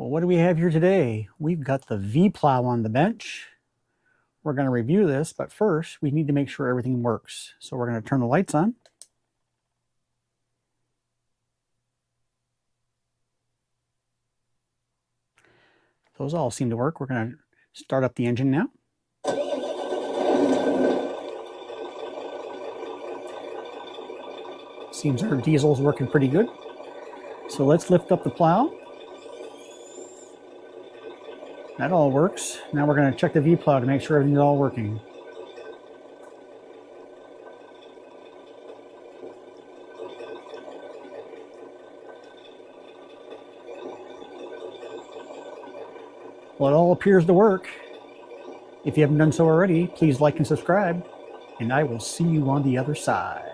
Well, what do we have here today? We've got the V-Plow on the bench. We're going to review this, but first we need to make sure everything works. So we're going to turn the lights on. Those all seem to work. We're going to start up the engine now. Seems our diesel's working pretty good. So let's lift up the plow. That all works. Now we're going to check the V-Plow to make sure everything's all working. Well, it all appears to work. If you haven't done so already, please like and subscribe, and I will see you on the other side.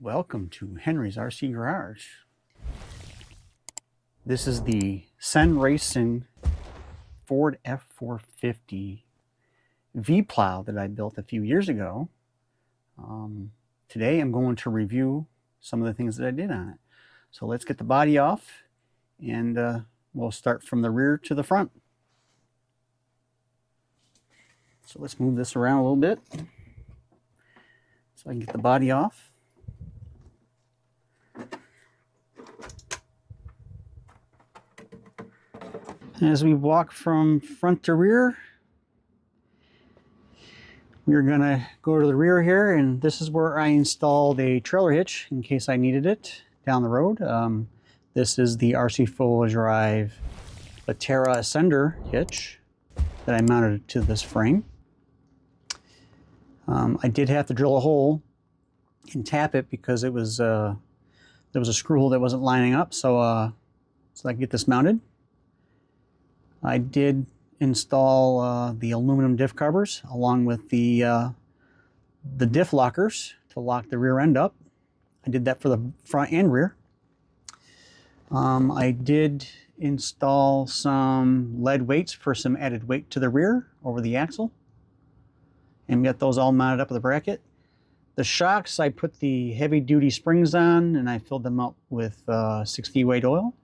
Welcome to Henry's RC Garage. This is the Sen Racing Ford F450 V-Plow that I built a few years ago. Today I'm going to review some of the things that I did on it. So let's get the body off, and we'll start from the rear to the front. So let's move this around a little bit so I can get the body off. As we walk from front to rear, we're going to go to the rear here, and this is where I installed a trailer hitch in case I needed it down the road. This is the RC four-wheel drive Latera Ascender hitch that I mounted to this frame. I did have to drill a hole and tap it because it was there was a screw hole that wasn't lining up, so I can get this mounted. I did install the aluminum diff covers along with the diff lockers to lock the rear end up. I did that for the front and rear. I did install some lead weights for some added weight to the rear over the axle, and got those all mounted up with a bracket. The shocks, I put the heavy duty springs on, and I filled them up with 60 weight oil.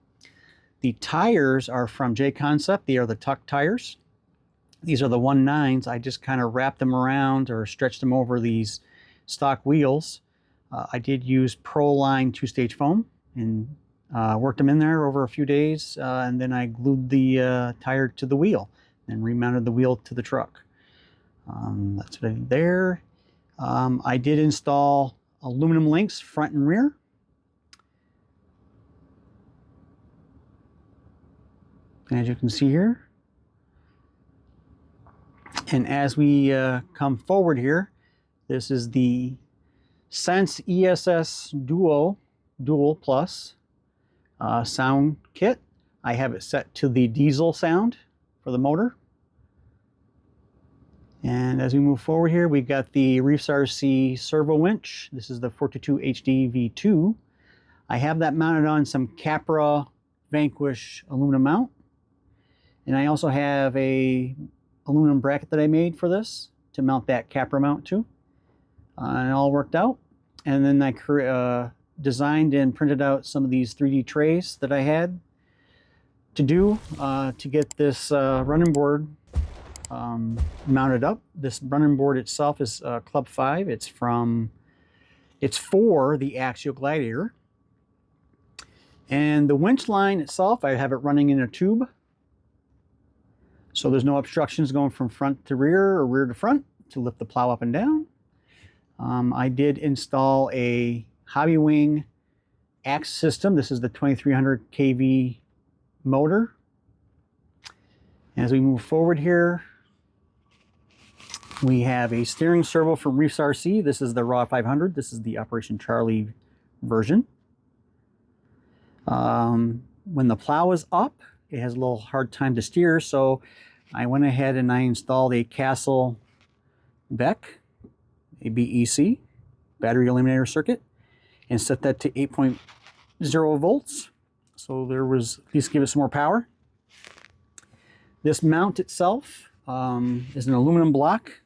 The tires are from J-Concept. They are the Tuck tires. These are the 1.9s. I just kind of wrapped them around or stretched them over these stock wheels. I did use Pro-Line two-stage foam and worked them in there over a few days, and then I glued the tire to the wheel and remounted the wheel to the truck. That's what I did there. I did install aluminum links front and rear. As you can see here. And as we come forward here, this is the Sense ESS Dual Plus sound kit. I have it set to the diesel sound for the motor. And as we move forward here, we've got the Reefs RC servo winch. This is the 422 HD V2. I have that mounted on some Capra Vanquish aluminum mount. And I also have a aluminum bracket that I made for this to mount that Capra mount to. And it all worked out. And then I designed and printed out some of these 3D trays that I had to do to get this running board mounted up. This running board itself is Club 5. It's for the Axial Gladiator. And the winch line itself, I have it running in a tube. So there's no obstructions going from front to rear or rear to front to lift the plow up and down. I did install a Hobby Wing axe system. This is the 2300 kV motor. As we move forward here, we have a steering servo from Reefs RC. This is the Raw 500. This is the Operation Charlie version. When the plow is up, it has a little hard time to steer, so I went ahead and I installed a Castle BEC, a BEC, battery eliminator circuit, and set that to 8.0 volts. So there was, at least give it some more power. This mount itself is an aluminum block.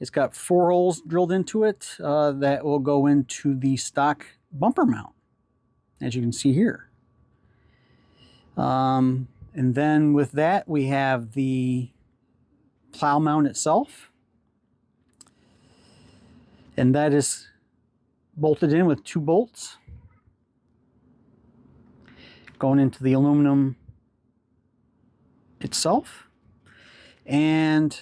It's got 4 holes drilled into it that will go into the stock bumper mount, as you can see here. And then with that, we have the plow mount itself. And that is bolted in with 2 bolts going into the aluminum itself. And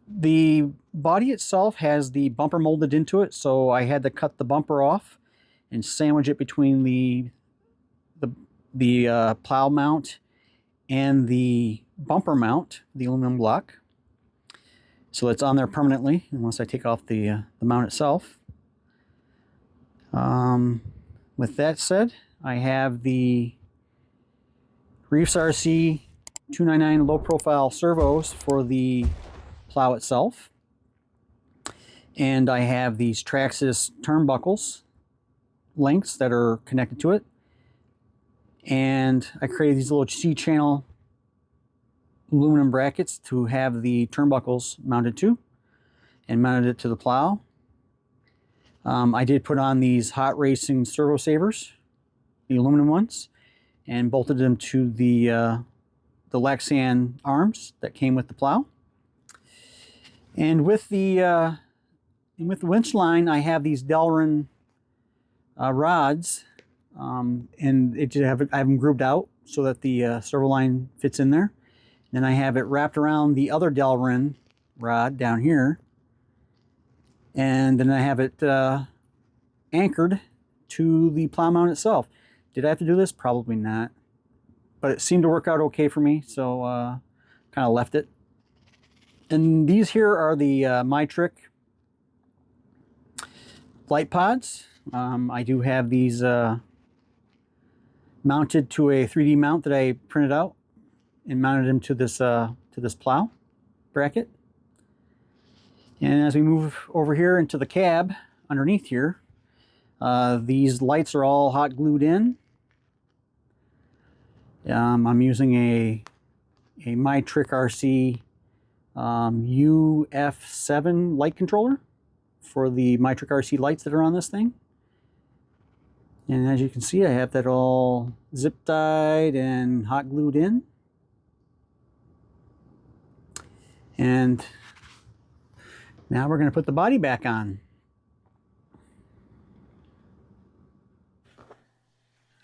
the body itself has the bumper molded into it, so I had to cut the bumper off and sandwich it between the plow mount and the bumper mount, the aluminum block. So it's on there permanently unless I take off the mount itself. With that said, I have the Reefs RC 299 low profile servos for the plow itself. And I have these Traxxas turnbuckles lengths that are connected to it. And I created these little C-channel aluminum brackets to have the turnbuckles mounted to, and mounted it to the plow. I did put on these hot racing servo savers, the aluminum ones, and bolted them to the Lexan arms that came with the plow. And with the winch line, I have these Delrin rods, and I have them grouped out so that the servo line fits in there. Then I have it wrapped around the other Delrin rod down here, and then I have it anchored to the plow mount itself. Did I have to do this? Probably not, but it seemed to work out okay for me, so kind of left it. And these here are the MyTrick light pods. I do have these mounted to a 3D mount that I printed out and mounted them to this plow bracket. And as we move over here into the cab underneath here, these lights are all hot glued in. I'm using a MyTrickRC UF7 light controller for the MyTrickRC lights that are on this thing. And as you can see, I have that all zip tied and hot glued in. And now we're going to put the body back on.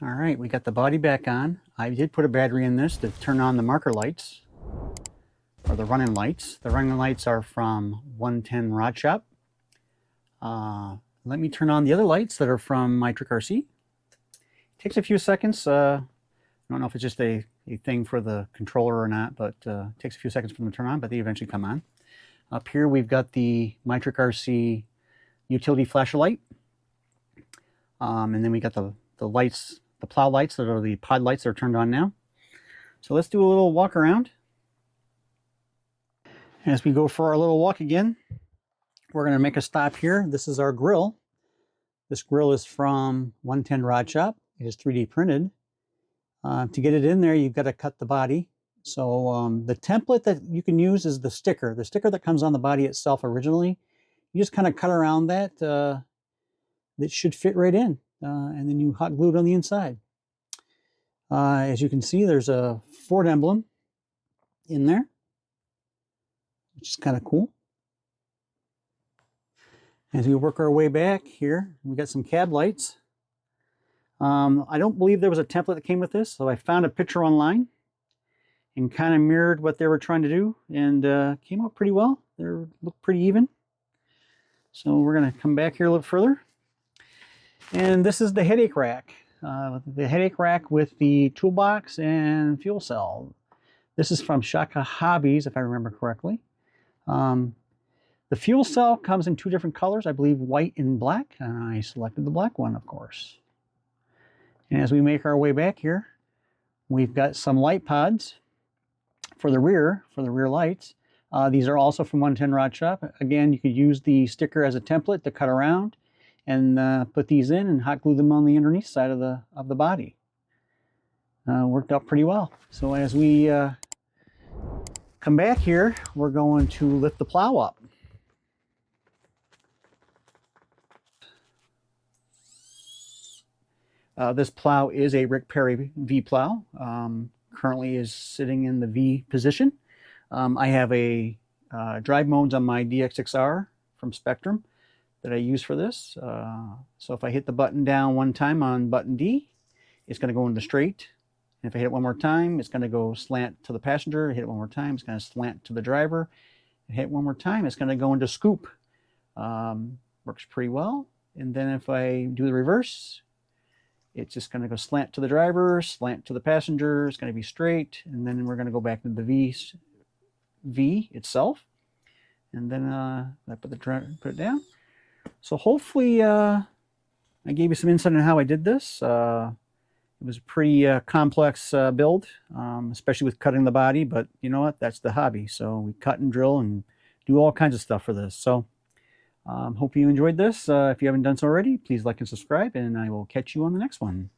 All right, we got the body back on. I did put a battery in this to turn on the marker lights, or the running lights. The running lights are from 110 Rod Shop. Let me turn on the other lights that are from MyTrickRC. Takes a few seconds. I don't know if it's just a thing for the controller or not, but it takes a few seconds for them to turn on, but they eventually come on. Up here we've got the MyTrickRC utility flasher light. And then we got the lights, the plow lights that are the pod lights that are turned on now. So let's do a little walk around. As we go for our little walk again, we're going to make a stop here. This is our grill. This grill is from 110 Rod Shop. It is 3D printed. To get it in there, you've got to cut the body. So the template that you can use is the sticker that comes on the body itself originally. You just kind of cut around that. That should fit right in. And then you hot glue it on the inside. As you can see, there's a Ford emblem in there, which is kind of cool. As we work our way back here, we got some cab lights. I don't believe there was a template that came with this, so I found a picture online and kind of mirrored what they were trying to do, and came out pretty well. They look pretty even. So we're going to come back here a little further. And this is the headache rack. The headache rack with the toolbox and fuel cell. This is from Shaka Hobbies, if I remember correctly. The fuel cell comes in 2 different colors, I believe white and black. And I selected the black one, of course. And as we make our way back here, we've got some light pods for the rear lights. These are also from 110 Rod Shop. Again, you could use the sticker as a template to cut around and put these in and hot glue them on the underneath side of the body. Worked out pretty well. So as we Come back here, we're going to lift the plow up. This plow is a Rick Perry V-Plow. Currently is sitting in the V position. I have a drive modes on my DX6R from Spectrum that I use for this. So if I hit the button down one time on button D, it's going to go into straight. And if I hit it one more time, it's going to go slant to the passenger. Hit it one more time, it's going to slant to the driver. Hit it one more time, it's going to go into scoop. Works pretty well. And then if I do the reverse, it's just going to go slant to the driver, slant to the passenger. It's going to be straight. And then we're going to go back to the V itself. And then I put it down. So hopefully I gave you some insight on how I did this. It was a pretty complex build, especially with cutting the body. But you know what? That's the hobby. So we cut and drill and do all kinds of stuff for this. So hope you enjoyed this. If you haven't done so already, please like and subscribe, and I will catch you on the next one.